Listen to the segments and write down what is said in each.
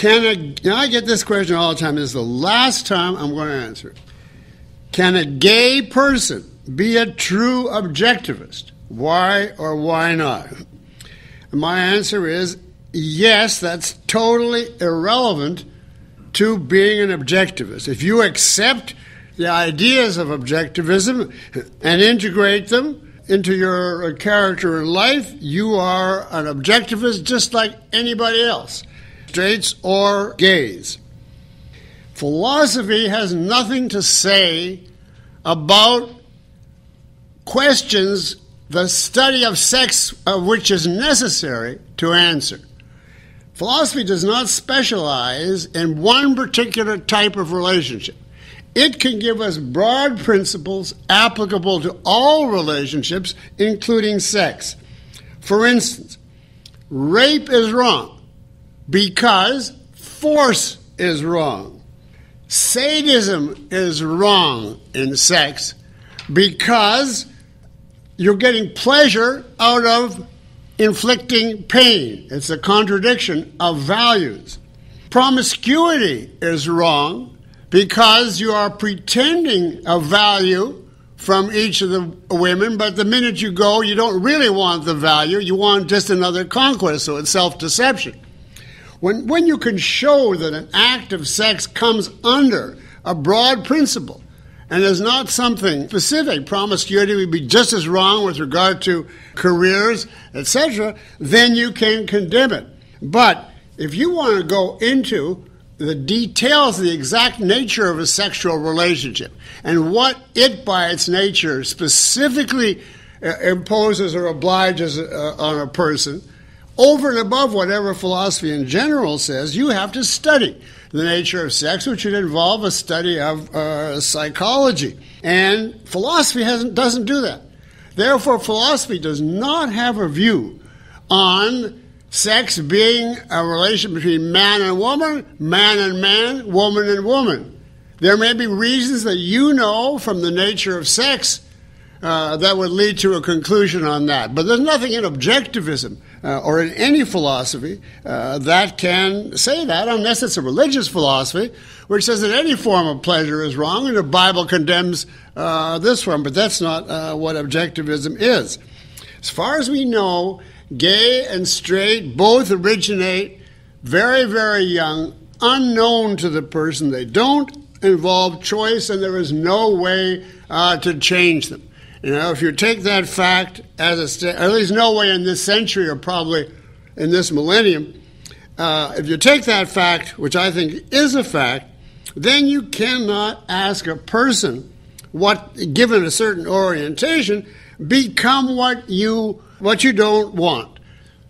I get this question all the time. This is the last time I'm going to answer it. Can a gay person be a true objectivist? Why or why not? And my answer is yes, that's totally irrelevant to being an objectivist. If you accept the ideas of objectivism and integrate them into your character and life, you are an objectivist just like anybody else, straights or gays. Philosophy has nothing to say about questions the study of sex of which is necessary to answer. Philosophy does not specialize in one particular type of relationship. It can give us broad principles applicable to all relationships, including sex. For instance, rape is wrong because force is wrong. Sadism is wrong in sex because you're getting pleasure out of inflicting pain. It's a contradiction of values. Promiscuity is wrong because you are pretending a value from each of the women, but the minute you go, you don't really want the value, you want just another conquest, so it's self-deception. When you can show that an act of sex comes under a broad principle and is not something specific, promiscuity would be just as wrong with regard to careers, etc., then you can condemn it. But if you want to go into the details of the exact nature of a sexual relationship and what it by its nature specifically imposes or obliges on a person, over and above whatever philosophy in general says, you have to study the nature of sex, which would involve a study of psychology. And philosophy doesn't do that. Therefore, philosophy does not have a view on sex being a relation between man and man, woman and woman. There may be reasons that you know from the nature of sex that would lead to a conclusion on that. But there's nothing in objectivism or in any philosophy that can say that, unless it's a religious philosophy, which says that any form of pleasure is wrong, and the Bible condemns this form. But that's not what objectivism is. As far as we know, gay and straight both originate very, very young, unknown to the person. They don't involve choice, and there is no way to change them. You know, if you take that fact as at least no way in this century or probably in this millennium, if you take that fact, which I think is a fact, then you cannot ask a person what, given a certain orientation, become what you don't want.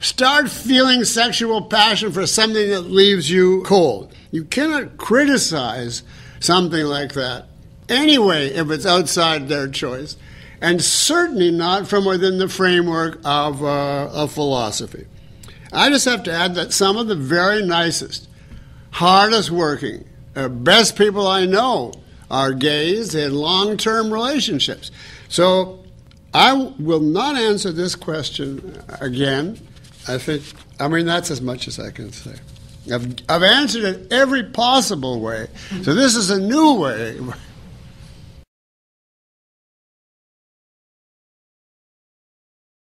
Start feeling sexual passion for something that leaves you cold. You cannot criticize something like that anyway if it's outside their choice, and certainly not from within the framework of philosophy. I just have to add that some of the very nicest, hardest working, best people I know are gays in long-term relationships. So I will not answer this question again. I mean, that's as much as I can say. I've answered it every possible way. So this is a new way